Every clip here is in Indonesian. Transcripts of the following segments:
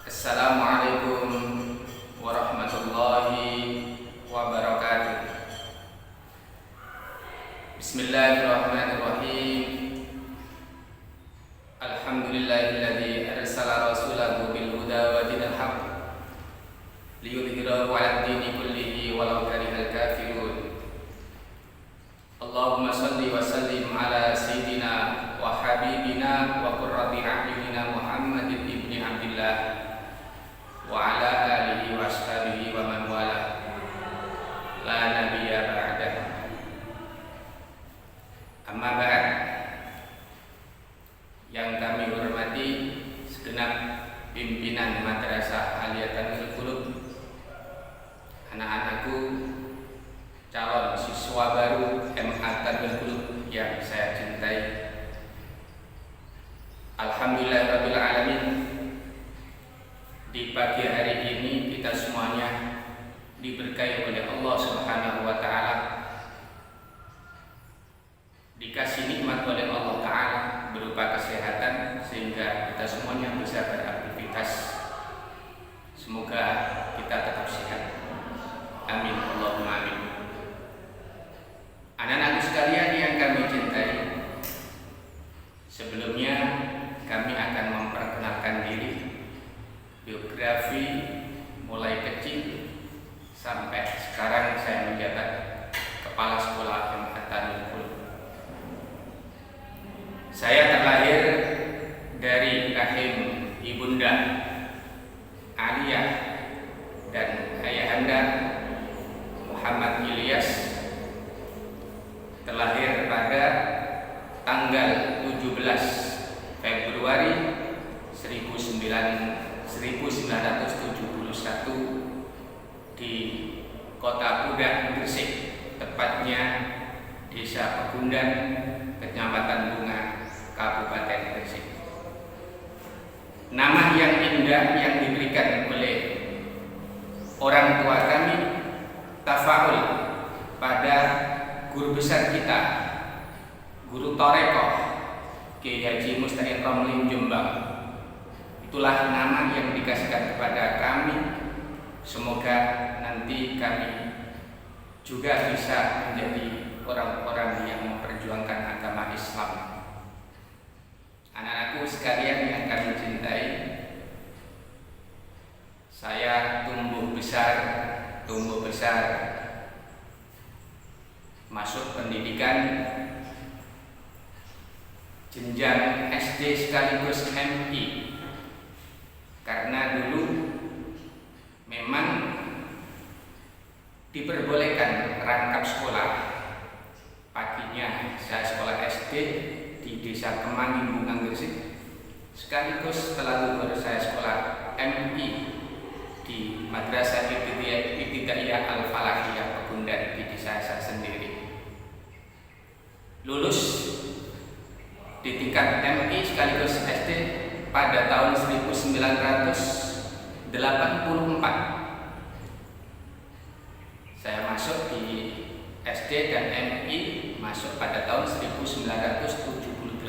Assalamualaikum warahmatullahi wabarakatuh. Bismillahirrahmanirrahim. Alhamdulillahilladzi arsala rasulahu bil huda wa dinil haqq liyudhhirahu 'alad dini kullihi walau karihal kafirun. Allahumma shalli wa sallim ala sayyidina wa habibina wa qurrati a'yunina Muhammadin ibni Abdillah wa ala alihi wa ashabihi wa man wala la nabiyya ba'dah. Amma ba'd. Yang kami hormati segenap pimpinan Madrasah Aliyatul Qulub, anak-anakku, calon siswa baru MA Tarbiyah Qulub yang saya cintai. Alhamdulillahirabbil alamin. Di pagi hari ini kita semuanya diberkahi oleh Allah Subhanahu wa taala, dikasih nikmat oleh Allah taala berupa kesehatan sehingga kita semuanya bisa beraktivitas. Semoga kita tetap sehat. Amin Allahumma amin. Anak-anak sekalian yang kami cintai, sebelumnya kami akan memperkenalkan diri, biografi mulai kecil sampai sekarang saya menjabat kepala sekolah MA Tarbiyah Qulub. Saya terlahir dari rahim ibunda Aliyah dan ayahanda Muhammad Ilyas, terlahir pada tanggal 17 Februari 1971 di Kota Pudak, Gresik, tepatnya Desa Pegundan, Kecamatan Bunga, Kabupaten Gresik. Nama yang indah yang diberikan oleh orang tua kami tafaul pada guru besar kita, guru Torekoh Kiai Haji Mustaqim Romli Jombang. Itulah nama yang dikasihkan kepada kami. Semoga nanti kami juga bisa menjadi orang-orang yang memperjuangkan agama Islam. Anak-anakku sekalian yang kami cintai, saya tumbuh besar masuk pendidikan jenjang SD sekaligus MI, karena dulu memang diperbolehkan rangkap sekolah. Paginya saya sekolah SD di Desa Kemangin, Bunga, Gresik, sekaligus setelah lulus saya sekolah MI di Madrasah Ibtidaiyah Al-Falahiyah Pegundan di desa saya sendiri. Lulus di tingkat MI sekaligus SD pada tahun 1984. Saya masuk di SD dan MI masuk pada tahun 1978,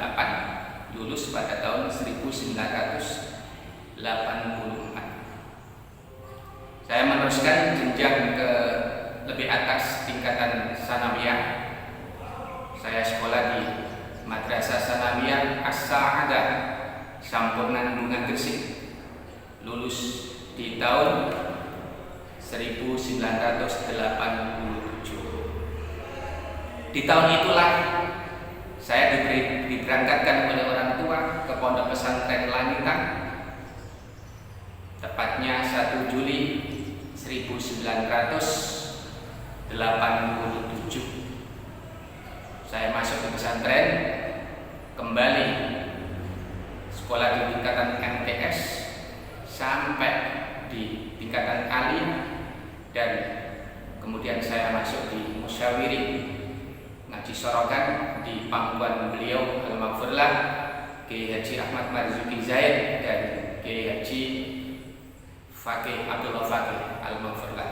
lulus pada tahun 1984. Saya meneruskan jenjang ke lebih atas tingkatan sanawiyah. Saya sekolah di Madrasah Sanawiyah As-Sa'adah Sampurna Bunga, Gresik, lulus di tahun 1987. Di tahun itulah saya diberangkatkan oleh orang tua ke Pondok Pesantren Langitan, tepatnya 1 Juli 1987. Saya masuk ke pesantren, kembali sekolah di tingkatan MTS sampai di tingkatan alim, dan kemudian saya masuk di Musyawirin ngaji sorokan di pangkuan beliau Al-Maghfurlah Kiai Haji Ahmad Marzuki Zaid dan Kiai Haji Fakih Abdullah Fakih Al-Maghfurlah.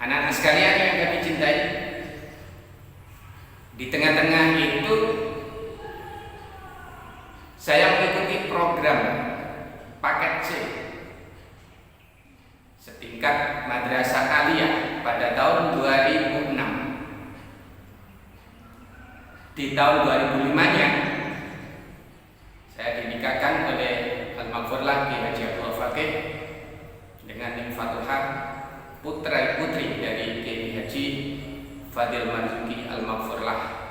Anak-anak sekalian yang kami cintai, di tengah-tengah itu saya mengikuti program paket C setingkat madrasah aliyah pada tahun 2006. Di tahun 2005-nya saya dinikahkan oleh Al-Maghfurlah Ki Haji Abdul Fakih dengan Nimfatul Haq, putra putri dari Ki Haji Fadil Marzuki Al-Maghfurlah.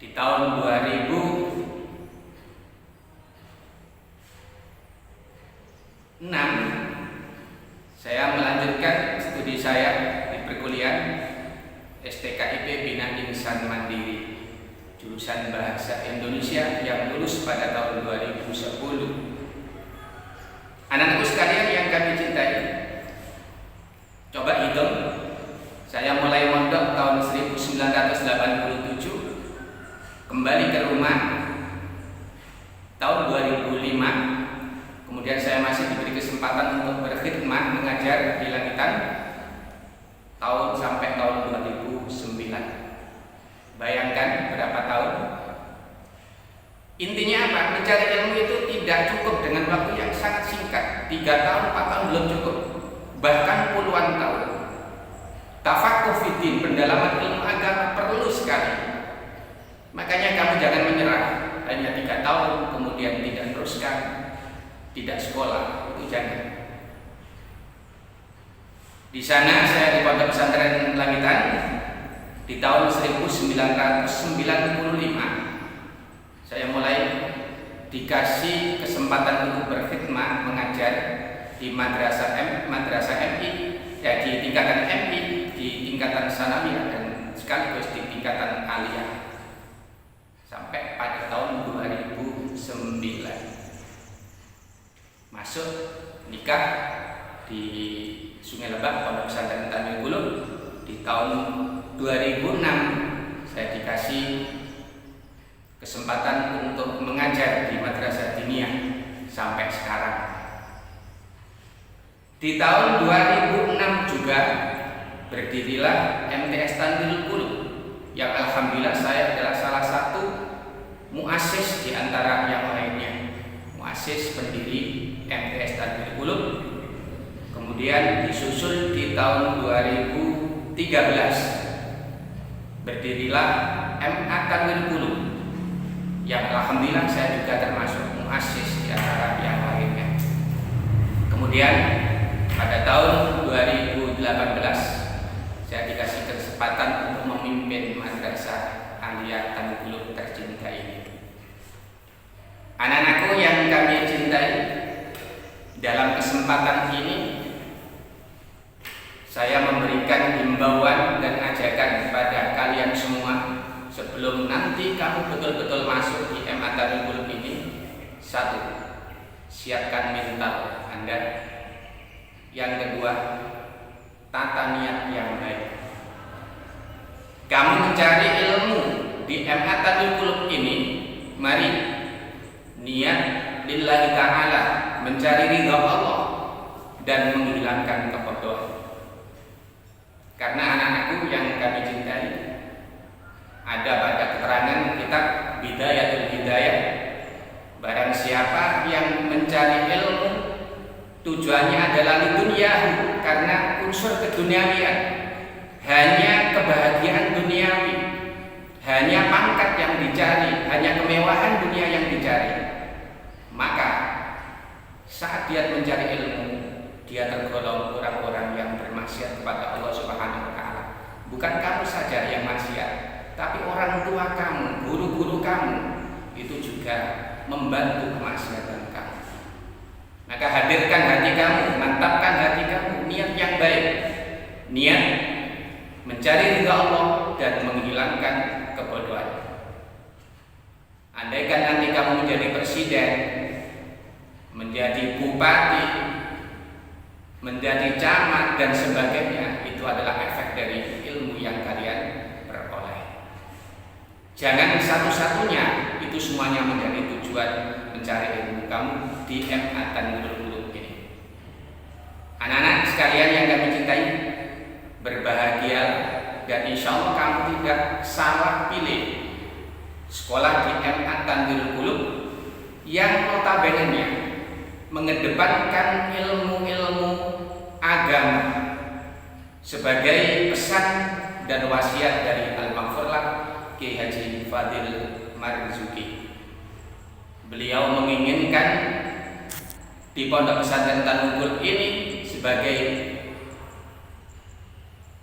Di tahun 2006 saya melanjutkan studi saya di perkuliahan STKIP Bina Insan Mandiri jurusan Bahasa Indonesia yang lulus pada tahun 2010. Anak-anakku sekalian yang kami cintai, coba hitung, saya mulai mondok tahun 1987, kembali ke rumah tahun 2005, kemudian saya masih diberi kesempatan untuk berkhidmat mengajar di Langitan sampai tahun 2009. Bayangkan berapa tahun. Intinya apa? Mencari ilmu itu tidak cukup dengan waktu yang sangat singkat. 3 tahun, 4 tahun belum cukup, bahkan puluhan tahun. Tafaqquh fiddin, pendalaman ilmu agama perlu sekali. Makanya kamu jangan menyerah hanya 3 tahun kemudian tidak teruskan, tidak sekolah, itu jangan. Di sana saya di Pondok Pesantren Langitan di tahun 1995 saya mulai dikasih kesempatan untuk berkhidmat mengajar di madrasah MI, ya di tingkatan MI, di tingkatan sanawiyah dan sekaligus di tingkatan aliyah sampai pada tahun 2009 masuk nikah di Sungai Lebak Pondok Pesantren Tanjung Gulung. Di tahun 2006 saya dikasih kesempatan untuk mengajar di Madrasah Diniyah sampai sekarang. Di tahun 2006 juga berdirilah MTS Tanjung Gulung yang alhamdulillah saya adalah salah satu muassis di antara yang lainnya, muassis pendiri MTS Tanjung Gulung. Kemudian disusul di tahun 2013 berdirilah MA Tanjung Gulung yang alhamdulillah saya juga termasuk muassis di antara yang lainnya. Kemudian pada tahun 2018 saya dikasih kesempatan untuk memimpin Madrasah Aliyah Tanjung Gulung tercinta ini. Anak-anakku yang kami cintai, dalam kesempatan ini saya memberikan himbauan dan ajakan kepada kalian semua sebelum nanti kamu betul-betul masuk di MA Tanjung Gulung ini. 1. Siapkan mental Anda. Yang kedua, tata niat yang baik. Kamu mencari ilmu di MA Tanjung Gulung ini, mari niat lillahi ta'ala, mencari ridha Allah dan menghilangkan kebodohan. Karena anak-anakku yang kami cintai, ada pada keterangan kitab Bidayatul Hidayah, barang siapa yang mencari ilmu tujuannya adalah lidunyahu, karena unsur keduniawian, hanya kebahagiaan duniawi, hanya pangkat yang dicari, hanya kemewahan dunia yang dicari, maka saat dia mencari ilmu, dia tergolong orang-orang yang bermaksiat kepada Allah Subhanahu wa Ta'ala. Bukan kamu saja yang maksiat, tapi orang tua kamu, guru-guru kamu itu juga membantu kemaksiatan kamu. Maka hadirkan hati kamu, mantapkan hati kamu, niat yang baik, niat mencari ridha Allah dan menghilangkan kebodohan. Andaikan nanti kamu menjadi presiden, menjadi bupati, menjadi camat dan sebagainya, itu adalah efek dari ilmu yang kalian peroleh. Jangan satu-satunya itu semuanya menjadi tujuan mencari ilmu kamu di MA Tanjung Gulung ini. Anak-anak sekalian yang kami cintai, berbahagia dan insya Allah kamu tidak salah pilih sekolah di MA Tanjung Gulung yang notabene-nya mengedepankan ilmu-ilmu agama sebagai pesan dan wasiat dari Al-Maghfurlah Kiai Haji Fadil Marzuki. Beliau menginginkan di Pondok Pesantren Tanugul ini sebagai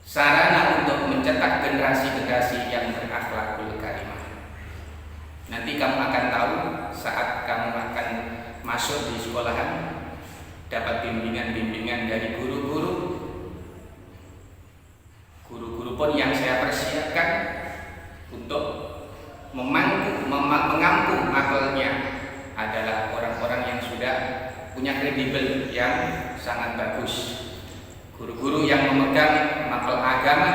sarana untuk mencetak generasi-generasi yang berakhlakul karimah. Nanti kamu akan tahu saat kamu akan masuk di sekolahan, dapat bimbingan-bimbingan dari guru-guru pun yang saya persiapkan untuk mengampung akalnya adalah orang-orang yang sudah punya kredibel yang sangat bagus. Guru-guru yang memegang makal agama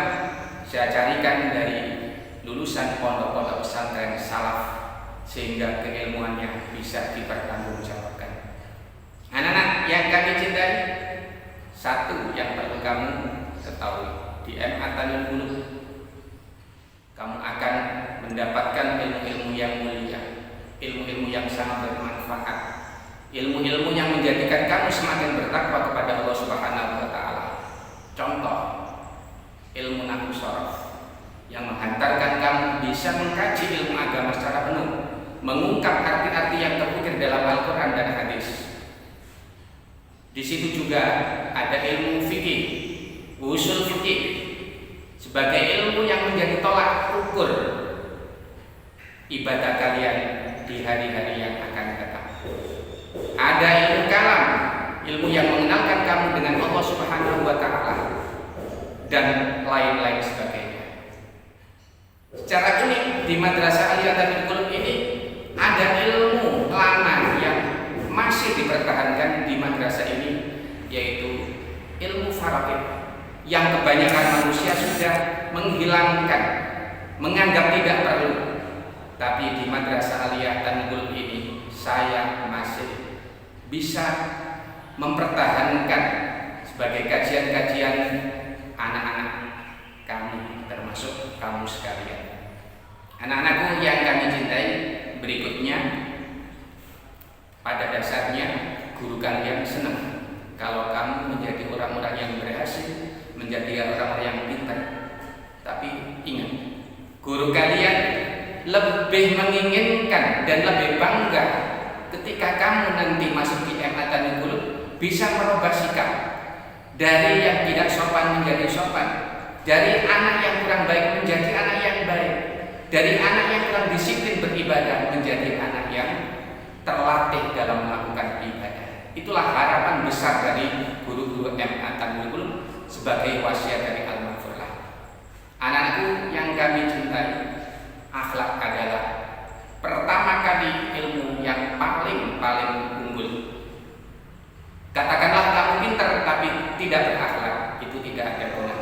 saya carikan dari lulusan pondok-pondok pesantren salaf sehingga keilmuannya bisa dipertanggungjawabkan. Anak-anak yang kami cintai, satu yang perlu kamu ketahui, di MA Tanjung Buluk kamu akan mendapatkan ilmu-ilmu yang mulia, ilmu-ilmu yang sangat bermanfaat, ilmu-ilmu yang menjadikan kamu semakin bertakwa kepada Allah Subhanahu wa taala. Contoh, ilmu nahwu sharaf yang menghantarkan kamu bisa mengkaji ilmu agama secara penuh, mengungkap arti-arti yang terukir dalam Al-Qur'an dan hadis. Di situ juga ada ilmu fikih, usul fikih sebagai ilmu yang menjadi tolak ukur ibadah kalian di hari-hari yang akan datang. Ada ilmu kalam, ilmu yang mengenalkan kamu dengan Allah Subhanahu wa taala dan lain-lain sebagainya. Secara unik di Madrasah Aliyah Tanjung Buluk ini ada ilmu lama yang masih dipertahankan di madrasah ini, yaitu ilmu faraid yang kebanyakan manusia sudah menghilangkan, menganggap tidak perlu. Tapi di Madrasah Aliyah Tanjung Buluk ini saya masih bisa mempertahankan sebagai kajian-kajian anak-anak kami, termasuk kamu sekalian. Anak-anakku yang kami cintai, berikutnya pada dasarnya guru kalian senang kalau kamu menjadi orang-orang yang berhasil, menjadi orang-orang yang pintar. Tapi ingat, guru kalian lebih menginginkan dan lebih bangga ketika kamu nanti masuk di MA Tanjung Buluk bisa merubah sikap dari yang tidak sopan menjadi sopan, dari anak yang kurang baik menjadi anak yang baik, dari anak yang kurang disiplin beribadah menjadi anak yang terlatih dalam melakukan ibadah. Itulah harapan besar dari guru-guru MA Tanjung Buluk sebagai wasiat dari Al-Maghfurlah. Anak-anakku yang kami cintai, akhlak adalah pertama kali ilmu yang paling unggul. Katakanlah kamu pintar tapi tidak berakhlak, itu tidak ada guna.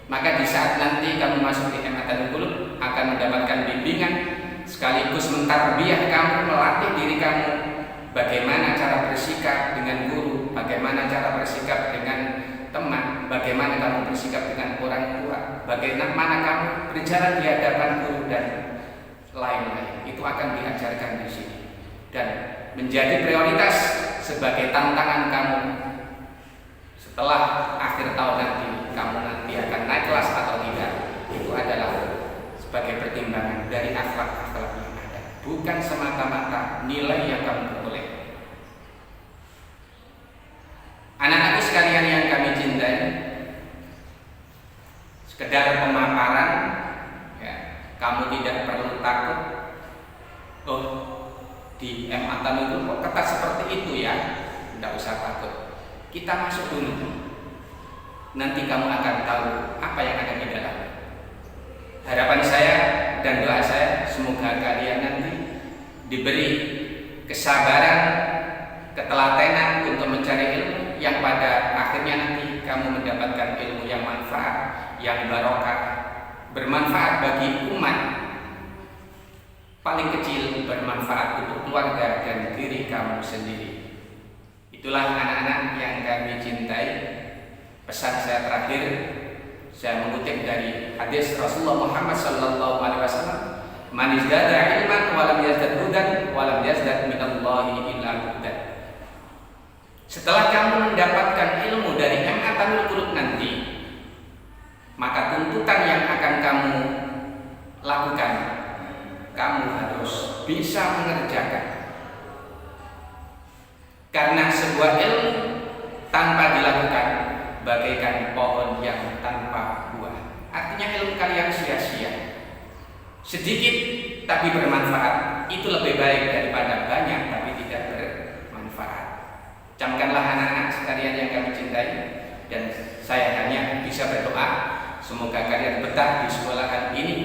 Maka di saat nanti kamu masuk di MA Tanjung Buluk akan mendapatkan bimbingan sekaligus mentarbiyah kamu, melatih diri kamu bagaimana cara bersikap dengan guru, bagaimana cara bersikap dengan teman, bagaimana kamu bersikap dengan orang tua, bagaimana kamu berjalan di hadapan guru dan lain-lain. Itu akan diajarkan di sini dan menjadi prioritas sebagai tantangan kamu setelah akhir tahun nanti. Kamu nanti akan naik kelas atau tidak, itu adalah sebagai pertimbangan dari akhlak-akhlak yang ada, bukan semata-mata nilai yang kamu peroleh. Anak-anak sekalian yang kami cintai, sekedar pemaparan, ya, kamu tidak perlu takut. Oh, di MA Tanjung Buluk kok ketat seperti itu ya? Tidak usah takut. Kita masuk dulu. Nanti kamu akan tahu apa yang ada di dalam. Harapan saya dan doa saya semoga kalian nanti diberi kesabaran, ketelatenan untuk mencari ilmu yang pada akhirnya nanti kamu mendapatkan ilmu yang manfaat, yang barokah, bermanfaat bagi umat, paling kecil bermanfaat untuk keluarga dan diri kamu sendiri. Itulah anak-anak yang kami cintai. Pesan saya terakhir, saya mengutip dari hadis Rasulullah Muhammad SAW, "Man izdada ilman wa lam yazdad hudan wa lam yazdad minallahi illa hudan." Setelah kamu mendapatkan ilmu dari MA Qulub nanti, maka tuntutan yang akan kamu lakukan, kamu harus bisa mengerjakan. Karena sebuah ilmu tanpa dilakukan bagaikan pohon yang tanpa buah. Artinya ilmu kalian sia-sia. Sedikit tapi bermanfaat itu lebih baik daripada banyak tapi tidak bermanfaat. Camkanlah anak-anak sekalian yang kami cintai, dan saya hanya bisa berdoa semoga kalian betah di sekolahan ini,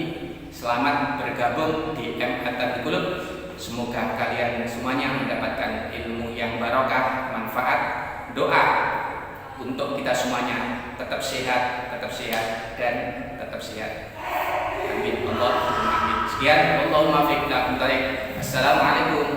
selamat bergabung di MA Qulub. Semoga kalian semuanya mendapatkan ilmu yang barokah, manfaat. Doa untuk kita semuanya tetap sehat, dan tetap sehat. Amin. Allahumma amin. Sekian. Allahumma fiqna. Assalamualaikum warahmatullahi wabarakatuh.